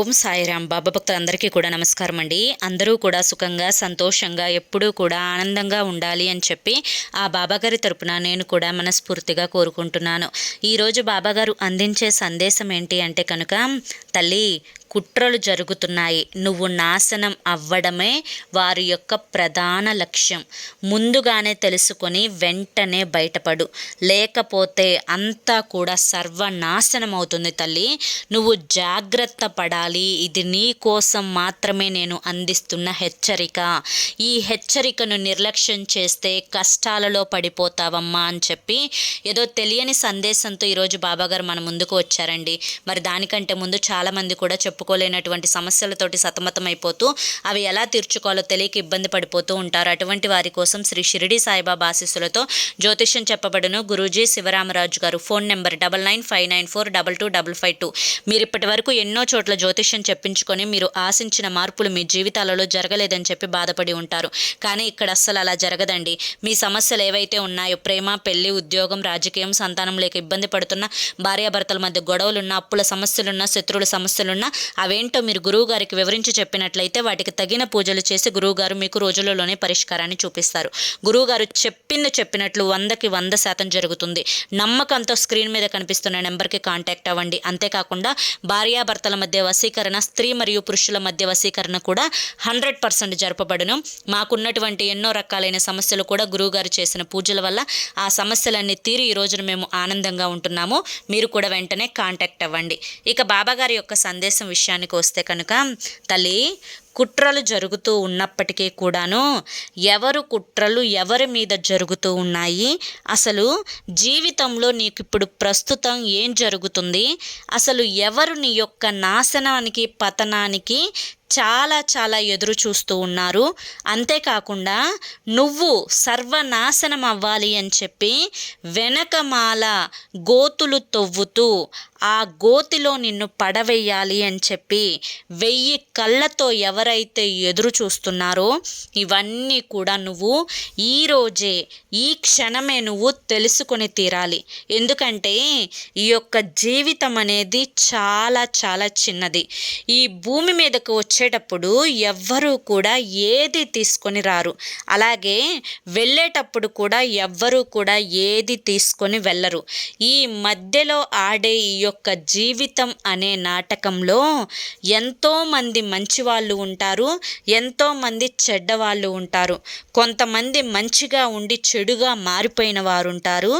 ఓం సాయిరాం. బాబా భక్తులందరికీ కూడా నమస్కారం అండి. అందరూ కూడా సుఖంగా సంతోషంగా ఎప్పుడూ కూడా ఆనందంగా ఉండాలి అని చెప్పి ఆ బాబాగారి తరపున నేను కూడా మనస్ఫూర్తిగా కోరుకుంటున్నాను. ఈరోజు బాబాగారు అందించే సందేశం ఏంటి అంటే కనుక, తల్లి కుట్రలు జరుగుతున్నాయి, నువ్వు నాశనం అవ్వడమే వారి యొక్క ప్రధాన లక్ష్యం. ముందుగానే తెలుసుకొని వెంటనే బయటపడు, లేకపోతే అంతా కూడా సర్వనాశనం అవుతుంది తల్లి. నువ్వు జాగ్రత్త పడాలి. ఇది నీ కోసం మాత్రమే నేను అందిస్తున్న హెచ్చరిక. ఈ హెచ్చరికను నిర్లక్ష్యం చేస్తే కష్టాలలో పడిపోతావమ్మా అని చెప్పి ఏదో తెలియని సందేశంతో ఈరోజు బాబాగారు మన ముందుకు వచ్చారండి. మరి దానికంటే ముందు చాలామంది కూడా చెప్పుకోలేనటువంటి సమస్యలతోటి సతమతమైపోతూ అవి ఎలా తీర్చుకోవాలో తెలియక ఇబ్బంది పడిపోతూ ఉంటారు. అటువంటి వారి కోసం శ్రీ షిరిడి సాయిబాబా ఆశీస్సులతో జ్యోతిష్యం చెప్పబడును గురూజీ శివరామరాజు గారు. Phone number 9959422552. మీరు ఇప్పటి వరకు ఎన్నో చోట్ల జ్యోతిష్యం చెప్పించుకొని మీరు ఆశించిన మార్పులు మీ జీవితాలలో జరగలేదని చెప్పి బాధపడి ఉంటారు. కానీ ఇక్కడ అస్సలు అలా జరగదండి. మీ సమస్యలు ఏవైతే ఉన్నాయో, ప్రేమ, పెళ్లి, ఉద్యోగం, రాజకీయం, సంతానం లేక ఇబ్బంది పడుతున్న, భార్యాభర్తల మధ్య గొడవలున్నా, అప్పుల సమస్యలున్నా, శత్రువుల సమస్యలున్నా, అవేంటో మీరు గురువు గారికి వివరించి చెప్పినట్లయితే వాటికి తగిన పూజలు చేసి గురువుగారు మీకు రోజులలోనే పరిష్కారాన్ని చూపిస్తారు. గురువుగారు చెప్పినట్లు 100కి 100% జరుగుతుంది. నమ్మకంతో స్క్రీన్ మీద కనిపిస్తున్న నెంబర్కి కాంటాక్ట్ అవ్వండి. అంతేకాకుండా భార్యాభర్తల మధ్య వశీకరణ, స్త్రీ మరియు పురుషుల మధ్య వశీకరణ కూడా 100% జరపబడును. మాకున్నటువంటి ఎన్నో రకాలైన సమస్యలు కూడా గురువుగారు చేసిన పూజల వల్ల ఆ సమస్యలన్నీ తీరి ఈ రోజున మేము ఆనందంగా ఉంటున్నాము. మీరు కూడా వెంటనే కాంటాక్ట్ అవ్వండి. ఇక బాబాగారి యొక్క సందేశం విషయానికి వస్తే కనుక, తల్లి కుట్రలు జరుగుతూ ఉన్నప్పటికీ కూడాను ఎవరు కుట్రలు ఎవరి మీద జరుగుతూ ఉన్నాయి, అసలు జీవితంలో నీకు ఇప్పుడు ప్రస్తుతం ఏం జరుగుతుంది, అసలు ఎవరు నీ యొక్క నాశనానికి పతనానికి చాలా ఎదురు చూస్తూ ఉన్నారు, అంతేకాకుండా నువ్వు సర్వనాశనం అవ్వాలి అని చెప్పి వెనకమాల గోతులు తవ్వుతూ ఆ గోతిలో నిన్ను పడవేయాలి అని చెప్పి 1000 కళ్ళతో ఎవరైతే ఎదురు చూస్తున్నారో ఇవన్నీ కూడా నువ్వు ఈరోజే ఈ క్షణమే నువ్వు తెలుసుకొని తీరాలి. ఎందుకంటే ఈ యొక్క జీవితం అనేది చాలా చిన్నది. ఈ భూమి మీదకు వచ్చేటప్పుడు ఎవ్వరూ కూడా ఏది తీసుకొని రారు, అలాగే వెళ్ళేటప్పుడు కూడా ఎవ్వరూ కూడా ఏది తీసుకొని వెళ్ళరు. ఈ మధ్యలో ఆడే ఈ యొక్క జీవితం అనే నాటకంలో ఎంతోమంది మంచి వాళ్ళు ఉంటారు, ఎంతోమంది చెడ్డవాళ్ళు ఉంటారు. కొంతమంది మంచిగా ఉండి చెడుగా మారిపోయిన వారు ఉంటారు,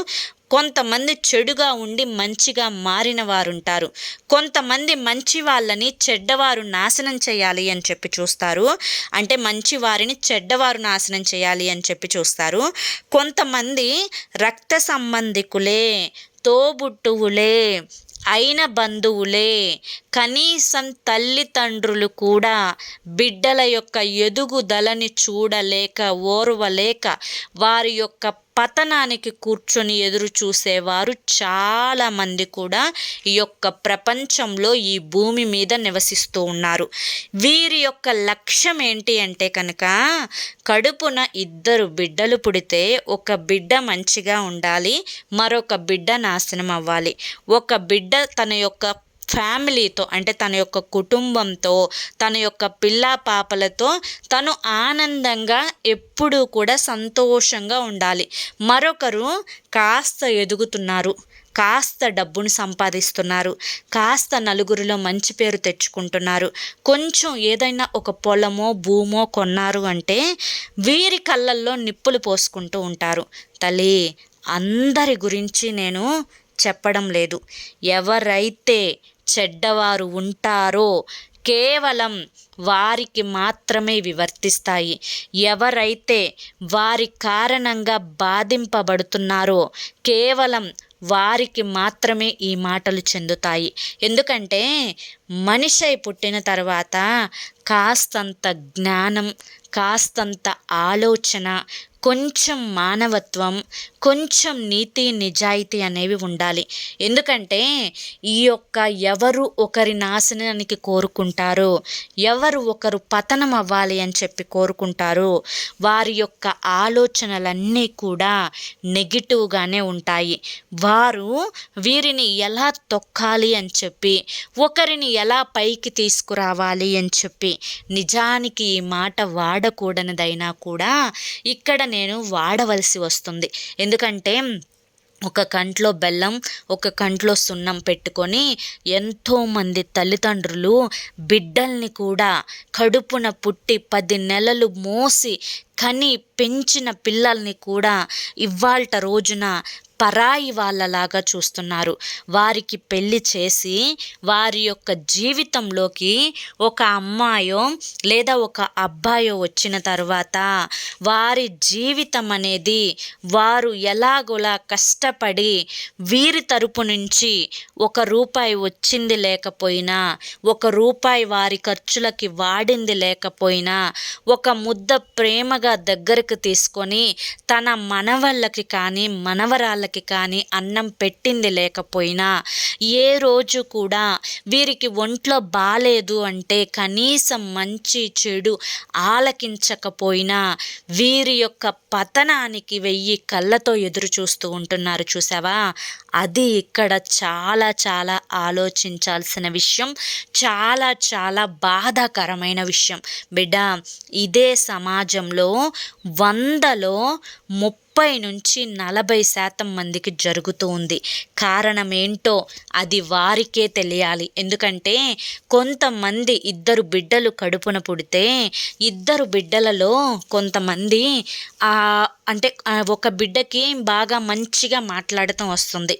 కొంతమంది చెడుగా ఉండి మంచిగా మారిన వారు ఉంటారు. కొంతమంది మంచి వాళ్ళని చెడ్డవారు నాశనం చేయాలి అని చెప్పి చూస్తారు, అంటే మంచి వారిని చెడ్డవారు నాశనం చేయాలి అని చెప్పి చూస్తారు. కొంతమంది రక్త సంబంధికులే, తోబుట్టువులే, అయిన బంధువులే, కనీసం తల్లిదండ్రులు కూడా బిడ్డల యొక్క ఎదుగుదలని చూడలేక ఓర్వలేక వారి యొక్క పతనానికి కూర్చొని ఎదురు చూసేవారు చాలామంది కూడా ఈ యొక్క ప్రపంచంలో ఈ భూమి మీద నివసిస్తూ ఉన్నారు. వీరి యొక్క లక్ష్యం ఏంటి అంటే కనుక, కడుపున 2 బిడ్డలు పుడితే ఒక బిడ్డ మంచిగా ఉండాలి, మరొక బిడ్డ నాశనం అవ్వాలి. ఒక బిడ్డ తన యొక్క ఫ్యామిలీతో, అంటే తన యొక్క కుటుంబంతో, తన యొక్క పిల్లా పాపలతో తను ఆనందంగా ఎప్పుడూ కూడా సంతోషంగా ఉండాలి. మరొకరు కాస్త ఎదుగుతున్నారు, కాస్త డబ్బును సంపాదిస్తున్నారు, కాస్త నలుగురిలో మంచి పేరు తెచ్చుకుంటున్నారు, కొంచెం ఏదైనా ఒక పొలమో భూమో కొన్నారు అంటే వీరి కళ్ళల్లో నిప్పులు పోసుకుంటూ ఉంటారు. తల్లి, అందరి గురించి నేను చెప్పడం లేదు. ఎవరైతే చెడ్డవారు ఉంటారో కేవలం వారికి మాత్రమే వివర్తిస్తాయి. ఎవరైతే వారి కారణంగా బాధింపబడుతున్నారో కేవలం వారికి మాత్రమే ఈ మాటలు చెందుతాయి. ఎందుకంటే మనిషి అయి పుట్టిన తర్వాత కాస్తంత జ్ఞానం, కాస్తంత ఆలోచన, కొంచెం మానవత్వం, కొంచెం నీతి నిజాయితీ అనేవి ఉండాలి. ఎందుకంటే ఈ యొక్క ఎవరు ఒకరి నాశనానికి కోరుకుంటారో, ఎవరు ఒకరు పతనం అవ్వాలి అని చెప్పి కోరుకుంటారో వారి యొక్క ఆలోచనలన్నీ కూడా నెగిటివ్గానే ఉంటాయి. వారు వీరిని ఎలా తొక్కాలి అని చెప్పి, ఒకరిని ఎలా పైకి తీసుకురావాలి అని చెప్పి, నిజానికి ఈ మాట వాడకూడనిదైనా కూడా ఇక్కడ నేను వాడవలసి వస్తుంది. ఎందుకంటే ఒక కంట్లో బెల్లం, ఒక కంట్లో సున్నం పెట్టుకొని ఎంతోమంది తల్లిదండ్రులు బిడ్డల్ని కూడా కడుపున పుట్టి 10 నెలలు మోసి కని పెంచిన పిల్లల్ని కూడా ఇవాల్ట రోజున పరాయి వాళ్ళలాగా చూస్తున్నారు. వారికి పెళ్లి చేసి వారి యొక్క జీవితంలోకి ఒక అమ్మాయో లేదా ఒక అబ్బాయో వచ్చిన తర్వాత వారి జీవితం అనేది వారు ఎలాగోలా కష్టపడి వీరి తరపు నుంచి ₹1 వచ్చింది లేకపోయినా, ₹1 వారి ఖర్చులకి వాడింది లేకపోయినా, ఒక ముద్ద ప్రేమగా దగ్గరకు తీసుకొని తన మనవళ్ళకి కానీ మనవరాళ్ళకి కానీ అన్నం పెట్టింది లేకపోయినా, ఏ రోజు కూడా వీరికి ఒంట్లో బాలేదు అంటే కనీసం మంచి చెడు ఆలకించకపోయినా వీరి యొక్క పతనానికి 1000 కళ్ళతో ఎదురు చూస్తూ ఉంటున్నారు. చూసావా? అది ఇక్కడ చాలా చాలా ఆలోచించాల్సిన విషయం, చాలా చాలా బాధాకరమైన విషయం. బిడ్డ, ఇదే సమాజంలో 100లో 30-40% మందికి జరుగుతూ ఉంది. కారణం ఏంటో అది వారికే తెలియాలి. ఎందుకంటే కొంతమంది 2 బిడ్డలు కడుపున పుడితే 2 బిడ్డలలో కొంతమంది అంటే ఒక బిడ్డకి బాగా మంచిగా మాట్లాడటం వస్తుంది,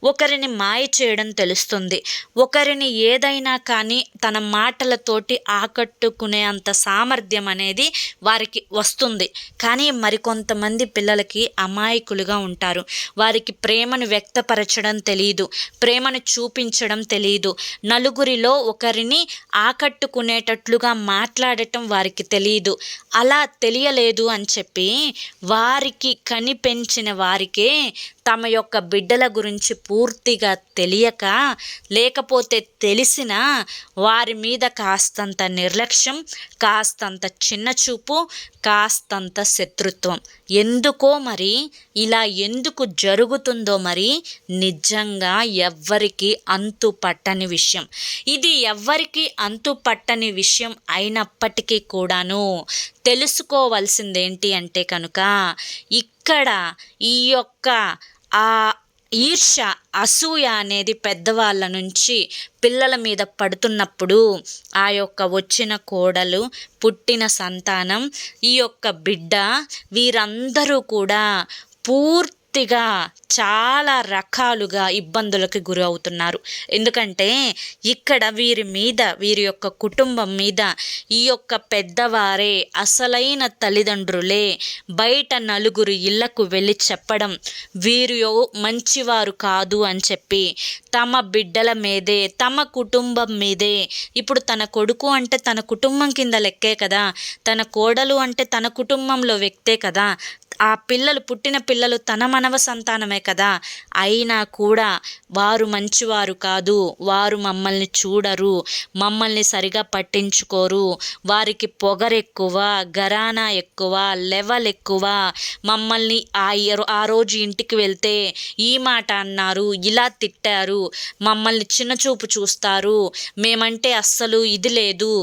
ఒకరిని మాయ చేయడం తెలుస్తుంది, ఒకరిని ఏదైనా కానీ తన మాటలతోటి ఆకట్టుకునే అంత సామర్థ్యం అనేది వారికి వస్తుంది. కానీ మరికొంతమంది పిల్లలకి అమాయకులుగా ఉంటారు. వారికి ప్రేమను వ్యక్తపరచడం తెలియదు, ప్రేమను చూపించడం తెలియదు, నలుగురిలో ఒకరిని ఆకట్టుకునేటట్లుగా మాట్లాడటం వారికి తెలియదు. అలా తెలియలేదు అని చెప్పి వారికి కనిపెంచిన వారికే తమ యొక్క బిడ్డల గురించి పూర్తిగా తెలియక, లేకపోతే తెలిసినా వారి మీద కాస్తంత నిర్లక్ష్యం, కాస్తంత చిన్నచూపు, కాస్తంత శత్రుత్వం. ఎందుకో మరి ఇలా ఎందుకు జరుగుతుందో మరి నిజంగా ఎవ్వరికి అంతు పట్టని విషయం. ఇది ఎవ్వరికి అంతు పట్టని విషయం అయినప్పటికీ కూడాను తెలుసుకోవాల్సిందేంటి అంటే కనుక ఇక్కడ ఈ యొక్క ఈర్ష్య, అసూయ అనేది పెద్దవాళ్ళ నుంచి పిల్లల మీద పడుతున్నప్పుడు ఆ యొక్క వచ్చిన కోడలు, పుట్టిన సంతానం, ఈ యొక్క బిడ్డ వీరందరూ కూడా పూర్తిగా చాలా రకాలుగా ఇబ్బందులకు గురి అవుతున్నారు. ఎందుకంటే ఇక్కడ వీరి మీద, వీరి యొక్క కుటుంబం మీద ఈ యొక్క పెద్దవారే, అసలైన తల్లిదండ్రులే బయట నలుగురు ఇళ్లకు వెళ్ళి చెప్పడం వీరు మంచివారు కాదు అని చెప్పి తమ బిడ్డల మీదే, తమ కుటుంబం మీదే, ఇప్పుడు తన కొడుకు అంటే తన కుటుంబం కింద లెక్కే కదా, తన కోడలు అంటే తన కుటుంబంలో వ్యక్తే కదా, ఆ పిల్లలు పుట్టిన పిల్లలు తన మనవ సంతానమే కదా, అయినా కూడా వారు మంచివారు కాదు, వారు మమ్మల్ని చూడరు, మమ్మల్ని సరిగా పట్టించుకోరు, వారికి పొగరెక్కువ, ఘరానా ఎక్కువ, లెవెల్ ఎక్కువ, మమ్మల్ని ఆ రోజు ఇంటికి వెళ్తే ఈ మాట అన్నారు, ఇలా తిట్టారు, మమ్మల్ని చిన్నచూపు చూస్తారు, మేమంటే అస్సలు ఇది లేదు.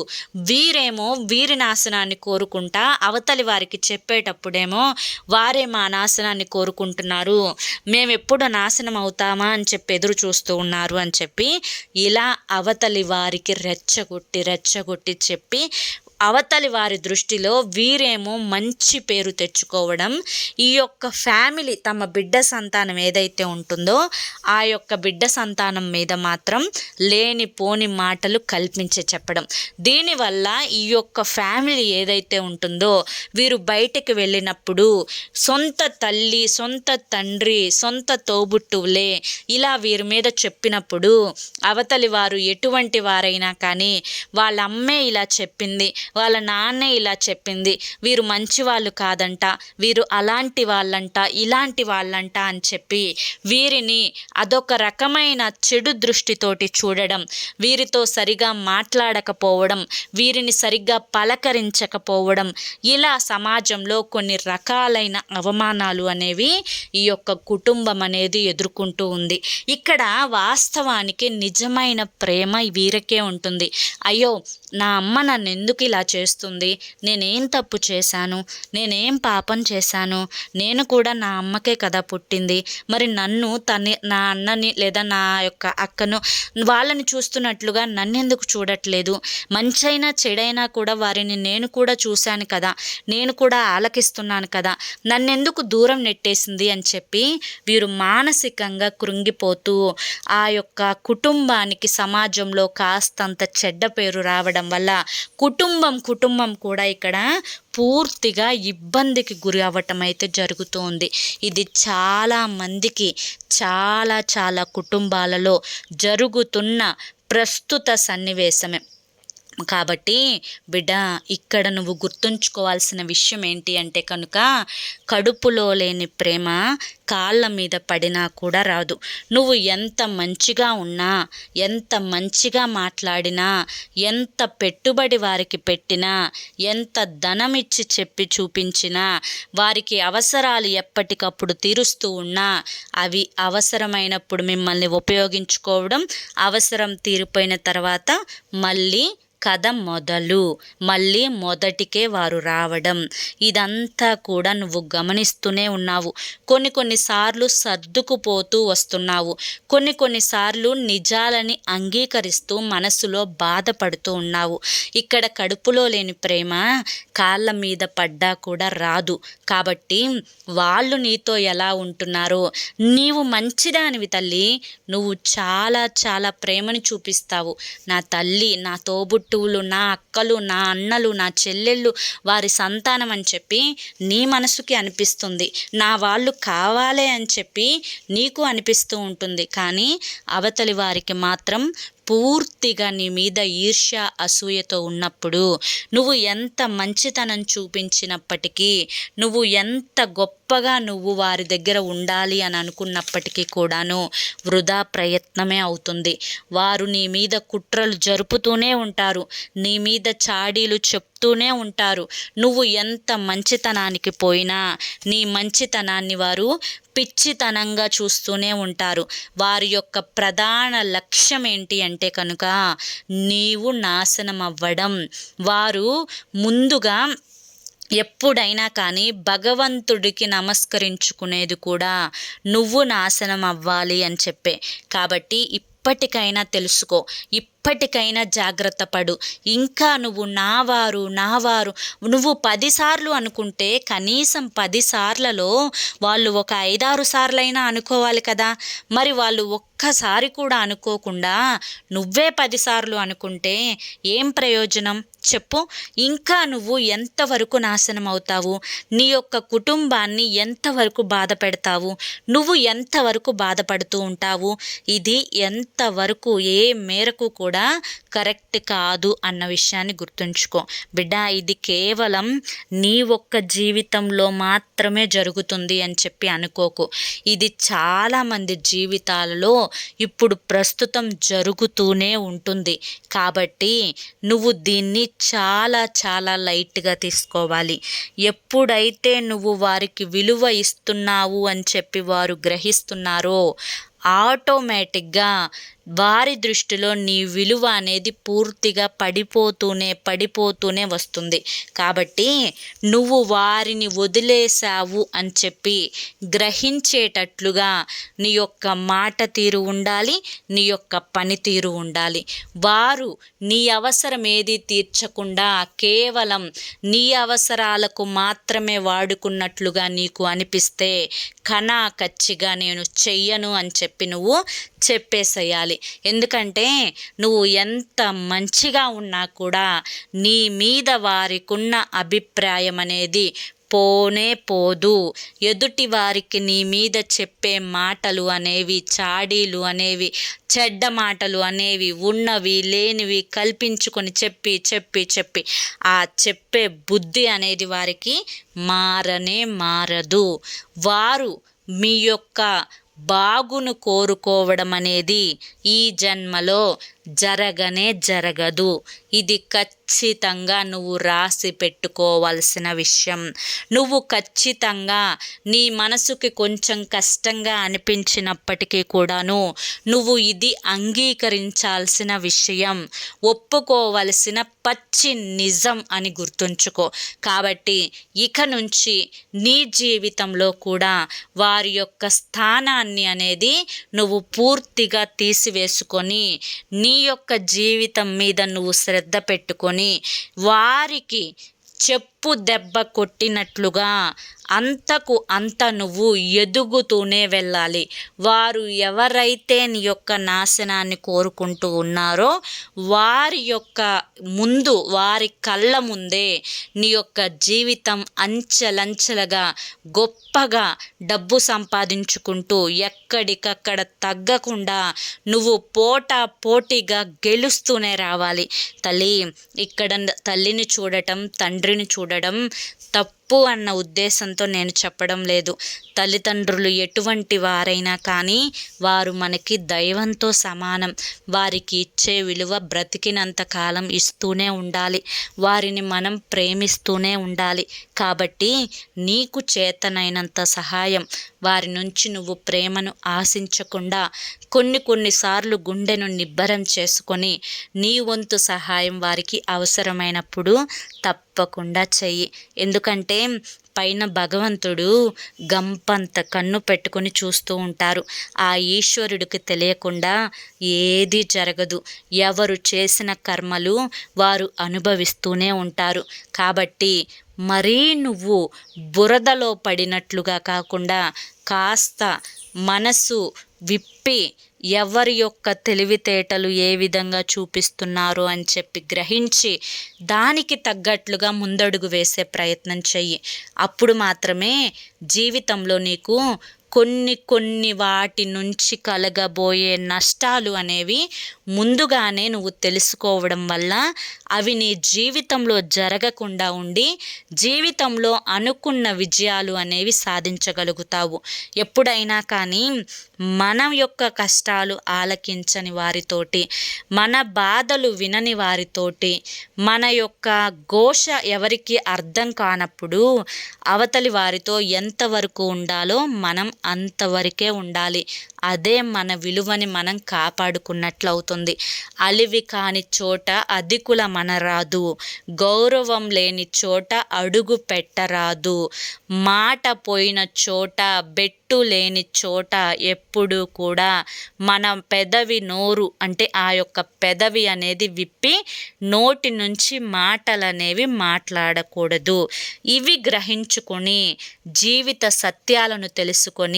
వీరేమో వీరి నాశనాన్ని కోరుకుంటా అవతలి వారికి చెప్పేటప్పుడేమో వారే మా నాశనాన్ని కోరుకుంటున్నారు, మేమెప్పుడు నాశనం అవుతామా అని చెప్పి ఎదురు చూస్తూ ఉన్నారు అని చెప్పి ఇలా అవతలి వారికి రెచ్చగొట్టి చెప్పి అవతలి వారి దృష్టిలో వీరేమో మంచి పేరు తెచ్చుకోవడం, ఈ యొక్క ఫ్యామిలీ తమ బిడ్డ సంతానం ఏదైతే ఉంటుందో ఆ యొక్క బిడ్డ సంతానం మీద మాత్రం లేనిపోని మాటలు కల్పించి చెప్పడం. దీనివల్ల ఈ యొక్క ఫ్యామిలీ ఏదైతే ఉంటుందో వీరు బయటకు వెళ్ళినప్పుడు సొంత తల్లి, సొంత తండ్రి, సొంత తోబుట్టువులే ఇలా వీరి మీద చెప్పినప్పుడు అవతలి వారు ఎటువంటి వారైనా కానీ వాళ్ళ అమ్మే ఇలా చెప్పింది, వాళ్ళ నాన్నే ఇలా చెప్పింది, వీరు మంచి వాళ్ళు కాదంట, వీరు అలాంటి వాళ్ళంట, ఇలాంటి వాళ్ళంట అని చెప్పి వీరిని అదొక రకమైన చెడు దృష్టితోటి చూడడం, వీరితో సరిగా మాట్లాడకపోవడం, వీరిని సరిగ్గా పలకరించకపోవడం, ఇలా సమాజంలో కొన్ని రకాలైన అవమానాలు అనేవి ఈ యొక్క కుటుంబం అనేది ఎదుర్కొంటూ ఉంది. ఇక్కడ వాస్తవానికి నిజమైన ప్రేమ వీరికే ఉంటుంది. అయ్యో, నా అమ్మ నన్ను ఎందుకు ఇలా చేస్తుంది, నేనేం తప్పు చేశాను, నేనేం పాపం చేశాను, నేను కూడా నా అమ్మకే కదా పుట్టింది, మరి నన్ను నా అన్నని లేదా నా యొక్క అక్కను వాళ్ళని చూస్తున్నట్లుగా నన్నెందుకు చూడట్లేదు, మంచైనా చెడైనా కూడా వారిని నేను కూడా చూశాను కదా, నేను కూడా ఆలకిస్తున్నాను కదా, నన్నెందుకు దూరం నెట్టేసింది అని చెప్పి వీరు మానసికంగా కృంగిపోతూ ఆ యొక్క కుటుంబానికి సమాజంలో కాస్తంత చెడ్డ పేరు రావడం వల్ల కుటుంబం కూడా ఇక్కడ పూర్తిగా ఇబ్బందికి గురి అవ్వటం అయితే జరుగుతుంది. ఇది చాలా మందికి చాలా కుటుంబాలలో జరుగుతున్న ప్రస్తుత సన్నివేశమే. కాబట్టి బిడ్డ, ఇక్కడ నువ్వు గుర్తుంచుకోవాల్సిన విషయం ఏంటి అంటే కనుక, కడుపులో లేని ప్రేమ కాళ్ళ మీద పడినా కూడా రాదు. నువ్వు ఎంత మంచిగా ఉన్నా, ఎంత మంచిగా మాట్లాడినా, ఎంత పెట్టుబడి వారికి పెట్టినా, ఎంత ధనమిచ్చి చెప్పి చూపించినా, వారికి అవసరాలు ఎప్పటికప్పుడు తీరుస్తూ ఉన్నా, అవి అవసరమైనప్పుడు మిమ్మల్ని ఉపయోగించుకోవడం, అవసరం తీరిపోయిన తర్వాత మళ్ళీ కథ మళ్ళీ మొదటికే వారు రావడం, ఇదంతా కూడా నువ్వు గమనిస్తూనే ఉన్నావు. కొన్నిసార్లు సర్దుకుపోతూ వస్తున్నావు, కొన్నిసార్లు నిజాలని అంగీకరిస్తూ మనసులో బాధపడుతూ ఉన్నావు. ఇక్కడ కడుపులో లేని ప్రేమ కాళ్ళ మీద పడ్డా కూడా రాదు. కాబట్టి వాళ్ళు నీతో ఎలా ఉంటున్నారో, నీవు మంచిదానివి తల్లి, నువ్వు చాలా ప్రేమను చూపిస్తావు, నా తల్లి, నా తోబుట్టువులు, నా అక్కలు, నా అన్నలు, నా చెల్లెళ్ళు వారి సంతానం అని చెప్పి నీ మనసుకి అనిపిస్తుంది, నా వాళ్ళు కావాలే అని చెప్పి నీకు అనిపిస్తూ ఉంటుంది. కానీ అవతలి వారికి మాత్రం పూర్తిగా నీ మీద ఈర్ష్య అసూయతో ఉన్నప్పుడు, నువ్వు ఎంత మంచితనం చూపించినప్పటికీ, నువ్వు ఎంత గొప్పగా నువ్వు వారి దగ్గర ఉండాలి అని అనుకున్నప్పటికీ కూడాను వృధా ప్రయత్నమే అవుతుంది. వారు నీ మీద కుట్రలు జరుపుతూనే ఉంటారు, నీ మీద చాడీలు చెప్తూనే ఉంటారు. నువ్వు ఎంత మంచితనానికి పోయినా నీ మంచితనాన్ని వారు పిచ్చితనంగా చూస్తూనే ఉంటారు. వారి యొక్క ప్రధాన లక్ష్యం ఏంటి అంటే కనుక నీవు నాశనం అవ్వడం. వారు ముందుగా ఎప్పుడైనా కానీ భగవంతుడికి నమస్కరించుకునేది కూడా నువ్వు నాశనం అవ్వాలి అని చెప్పే. కాబట్టి ఇప్పటికైనా తెలుసుకో, ఇప్పటికైనా జాగ్రత్త పడు. ఇంకా నువ్వు నావారు నువ్వు 10 సార్లు అనుకుంటే కనీసం 10 సార్లలో వాళ్ళు ఒక 5-6 సార్లైనా అనుకోవాలి కదా. మరి వాళ్ళు ఒక్కసారి కూడా అనుకోకుండా నువ్వే 10 సార్లు అనుకుంటే ఏం ప్రయోజనం చెప్పు? ఇంకా నువ్వు ఎంతవరకు నాశనం అవుతావు? నీ యొక్క కుటుంబాన్ని ఎంతవరకు బాధ పెడతావు? నువ్వు ఎంతవరకు బాధపడుతూ ఉంటావు? ఇది ఎంతవరకు ఏ మేరకు కూడా కరెక్ట్ కాదు అన్న విషయాన్ని గుర్తుంచుకో బిడ్డ. ఇది కేవలం నీ ఒక్క జీవితంలో మాత్రమే జరుగుతుంది అని చెప్పి అనుకోకు. ఇది చాలామంది జీవితాలలో ఇప్పుడు ప్రస్తుతం జరుగుతూనే ఉంటుంది. కాబట్టి నువ్వు దీన్ని చాలా లైట్గా తీసుకోవాలి. ఎప్పుడైతే నువ్వు వారికి విలువ ఇస్తున్నావు అని చెప్పి వారు గ్రహిస్తున్నారో ఆటోమేటిక్గా వారి దృష్టిలో నీ విలువ అనేది పూర్తిగా పడిపోతూనే వస్తుంది. కాబట్టి నువ్వు వారిని వదిలేసావు అని చెప్పి గ్రహించేటట్లుగా నీ యొక్క మాట తీరు ఉండాలి, నీ యొక్క పనితీరు ఉండాలి. వారు నీ అవసరం ఏది తీర్చకుండా కేవలం నీ అవసరాలకు మాత్రమే వాడుకున్నట్లుగా నీకు అనిపిస్తే కచ్చిగా నేను చెయ్యను అని చెప్పి నువ్వు చెప్పేసేయాలి. ఎందుకంటే నువ్వు ఎంత మంచిగా ఉన్నా కూడా నీ మీద వారికున్న అభిప్రాయం అనేది పోనే పోదు. ఎదుటి వారికి నీ మీద చెప్పే మాటలు అనేవి, చాడీలు అనేవి, చెడ్డ మాటలు అనేవి, ఉన్నవి లేనివి కల్పించుకొని చెప్పి చెప్పి చెప్పి ఆ చెప్పే బుద్ధి అనేది వారికి మారనే మారదు. వారు మీ యొక్క బాగును కోరుకోవడం అనేది ఈ జన్మలో జరగనే జరగదు. ఇది ఖచ్చితంగా నువ్వు రాసి పెట్టుకోవాల్సిన విషయం. నువ్వు ఖచ్చితంగా నీ మనసుకి కొంచెం కష్టంగా అనిపించినప్పటికీ కూడాను నువ్వు ఇది అంగీకరించాల్సిన విషయం, ఒప్పుకోవలసిన పచ్చి నిజం అని గుర్తుంచుకో. కాబట్టి ఇక నుంచి నీ జీవితంలో కూడా వారి యొక్క స్థానాన్ని అనేది నువ్వు పూర్తిగా తీసివేసుకొని నీ యొక్క జీవితం మీద నువ్వు శ్రద్ధ పెట్టుకొని వారికి చెప్పు దెబ్బ కొట్టినట్లుగా అంతకు అంత నువ్వు ఎదుగుతూనే వెళ్ళాలి. వారు ఎవరైతే నీ యొక్క నాశనాన్ని కోరుకుంటూ ఉన్నారో వారి యొక్క ముందు, వారి కళ్ళ ముందే నీ యొక్క జీవితం అంచెలంచెలుగా గొప్పగా డబ్బు సంపాదించుకుంటూ ఎక్కడికక్కడ తగ్గకుండా నువ్వు పోటీగా గెలుస్తూనే రావాలి. తల్లి, ఇక్కడ తల్లిని చూడటం, తండ్రిని చూడడం తప్పు అన్న ఉద్దేశంతో నేను చెప్పడం లేదు. తల్లిదండ్రులు ఎటువంటి వారైనా కానీ వారు మనకి దైవంతో సమానం. వారికి ఇచ్చే విలువ బ్రతికినంత కాలం ఇస్తూనే ఉండాలి. వారిని మనం ప్రేమిస్తూనే ఉండాలి. కాబట్టి నీకు చేతనైనంత సహాయం వారి నుంచి నువ్వు ప్రేమను ఆశించకుండా కొన్నిసార్లు గుండెను నిబ్బరం చేసుకొని నీ వంతు సహాయం వారికి అవసరమైనప్పుడు తప్పకుండా చెయ్యి. ఎందుకంటే పైన భగవంతుడు గంపంత కన్ను పెట్టుకొని చూస్తూ ఉంటారు. ఆ ఈశ్వరుడికి తెలియకుండా ఏది జరగదు. ఎవరు చేసిన కర్మలు వారు అనుభవిస్తూనే ఉంటారు. కాబట్టి మరీ నువ్వు బురదలో పడినట్లుగా కాకుండా కాస్త మనసు విప్పి ఎవరి యొక్క తెలివితేటలు ఏ విధంగా చూపిస్తున్నారు అని చెప్పి గ్రహించి దానికి తగ్గట్లుగా ముందడుగు వేసే ప్రయత్నం చెయ్యి. అప్పుడు మాత్రమే జీవితంలో నీకు కొన్ని వాటి నుంచి కలగబోయే నష్టాలు అనేవి ముందుగానే నువ్వు తెలుసుకోవడం వల్ల అవి నీ జీవితంలో జరగకుండా ఉండి జీవితంలో అనుకున్న విజయాలు అనేవి సాధించగలుగుతావు. ఎప్పుడైనా కానీ మన యొక్క కష్టాలు ఆలకించని వారితోటి, మన బాధలు వినని వారితోటి, మన యొక్క ఘోష ఎవరికి అర్థం కానప్పుడు అవతలి వారితో ఎంతవరకు ఉండాలో మనం అంతవరకే ఉండాలి. అదే మన విలువని మనం కాపాడుకున్నట్లు అవుతుంది. అలివి కాని చోట అధికుల మనరాదు, గౌరవం లేని చోట అడుగు పెట్టరాదు, మాట పోయిన చోట బెట్టు లేని చోట ఎప్పుడూ కూడా మన పెదవి నోరు అంటే ఆ యొక్క పెదవి అనేది విప్పి నోటి నుంచి మాటలు అనేవి మాట్లాడకూడదు. ఇవి గ్రహించుకొని జీవిత సత్యాలను తెలుసుకొని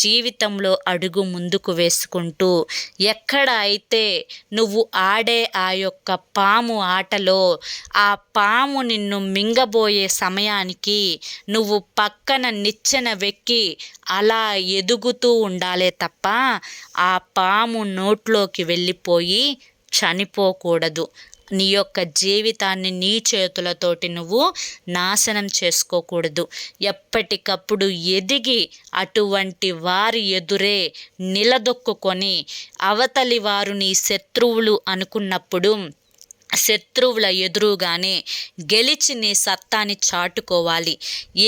జీవితంలో అడుగు ముందుకు వేసుకుంటూ ఎక్కడ అయితే నువ్వు ఆడే ఆ యొక్క పాము ఆటలో ఆ పాము నిన్ను మింగబోయే సమయానికి నువ్వు పక్కన నిచ్చెన వెక్కి అలా ఎదుగుతూ ఉండాలే తప్ప ఆ పాము నోట్లోకి వెళ్ళిపోయి చనిపోకూడదు. నీ యొక్క జీవితాన్ని నీ చేతులతోటి నువ్వు నాశనం చేసుకోకూడదు. ఎప్పటికప్పుడు ఎదిగి అటువంటి వారి ఎదురే నిలదొక్కుకొని అవతలి వారు నీ శత్రువులు అనుకున్నప్పుడు శత్రువుల ఎదురుగానే గెలిచి నీ సత్తాని చాటుకోవాలి.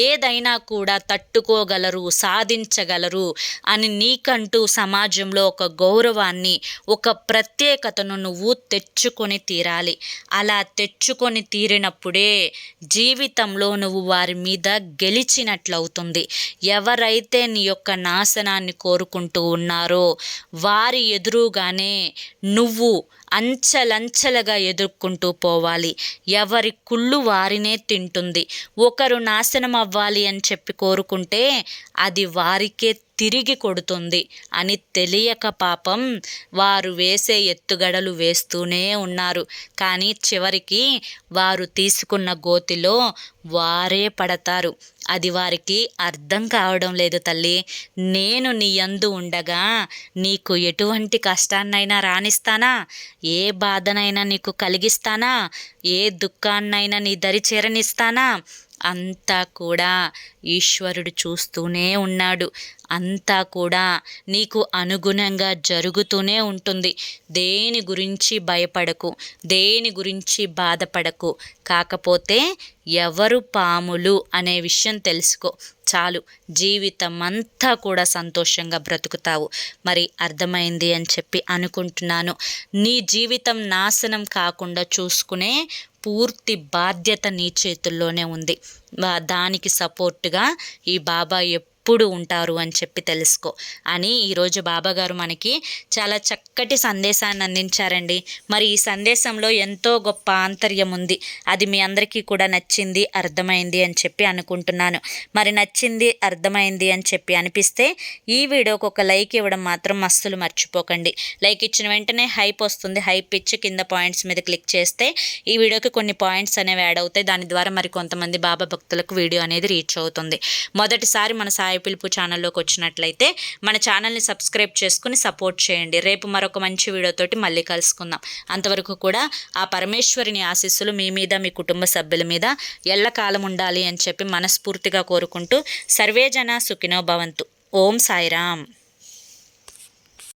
ఏదైనా కూడా తట్టుకోగలరు, సాధించగలరు అని నీకంటూ సమాజంలో ఒక గౌరవాన్ని, ఒక ప్రత్యేకతను నువ్వు తెచ్చుకొని తీరాలి. అలా తెచ్చుకొని తీరినప్పుడే జీవితంలో నువ్వు వారి మీద గెలిచినట్లవుతుంది. ఎవరైతే నీ యొక్క నాశనాన్ని కోరుకుంటూ ఉన్నారో వారి ఎదురుగానే నువ్వు అంచెలంచెలుగా ఎదుర్కొంటూ పోవాలి. ఎవరి కుళ్ళు వారినే తింటుంది. ఒకరు నాశనం అవ్వాలి అని చెప్పి కోరుకుంటే అది వారికే తిరిగి కొడుతుంది అని తెలియక పాపం వారు వేసే ఎత్తుగడలు వేస్తూనే ఉన్నారు. కానీ చివరికి వారు తీసుకున్న గోతిలో వారే పడతారు. అది వారికి అర్థం కావడం లేదు తల్లి. నేను నీ యందు ఉండగా నీకు ఎటువంటి కష్టాన్నైనా రానిస్తానా, ఏ బాధనైనా నీకు కలిగిస్తానా, ఏ దుఃఖాన్నైనా నీ దరి చేరనిస్తానా, అంతా కూడా ఈశ్వరుడు చూస్తూనే ఉన్నాడు. అంతా కూడా నీకు అనుగుణంగా జరుగుతూనే ఉంటుంది. దేని గురించి భయపడకు, దేని గురించి బాధపడకు. కాకపోతే ఎవరు పాములు అనే విషయం తెలుసుకో చాలు, జీవితం అంతా కూడా సంతోషంగా బ్రతుకుతావు. మరి అర్థమైంది అని చెప్పి అనుకుంటున్నాను. నీ జీవితం నాశనం కాకుండా చూసుకునే పూర్తి బాధ్యత నీ చేతుల్లోనే ఉంది. దానికి సపోర్ట్గా ఈ బాబా ఎప్పుడు ఉంటారు అని చెప్పి తెలుసుకో అని ఈరోజు బాబాగారు మనకి చాలా చక్కటి సందేశాన్ని అందించారండి. మరి ఈ సందేశంలో ఎంతో గొప్ప ఆంతర్యం ఉంది. అది మీ అందరికీ కూడా నచ్చింది, అర్థమైంది అని చెప్పి అనుకుంటున్నాను. మరి నచ్చింది, అర్థమైంది అని చెప్పి అనిపిస్తే ఈ వీడియోకి ఒక లైక్ ఇవ్వడం మాత్రం అస్సలు మర్చిపోకండి. లైక్ ఇచ్చిన వెంటనే హైప్ వస్తుంది. హైప్ ఇచ్చి కింద పాయింట్స్ మీద క్లిక్ చేస్తే ఈ వీడియోకి కొన్ని పాయింట్స్ అనేవి యాడ్ అవుతాయి. దాని ద్వారా మరి కొంతమంది బాబా భక్తులకు వీడియో అనేది రీచ్ అవుతుంది. మొదటిసారి మన సాయి పిలుపు ఛానల్లోకి వచ్చినట్లయితే మన ఛానల్ని సబ్స్క్రైబ్ చేసుకుని సపోర్ట్ చేయండి. రేపు మరొక మంచి వీడియోతోటి మళ్ళీ కలుసుకుందాం. అంతవరకు కూడా ఆ పరమేశ్వరుని ఆశీస్సులు మీ మీద, మీ కుటుంబ సభ్యుల మీద ఎల్లకాలం ఉండాలి అని చెప్పి మనస్ఫూర్తిగా కోరుకుంటూ సర్వేజన సుఖినో భవంతు. ఓం సాయిరామ్.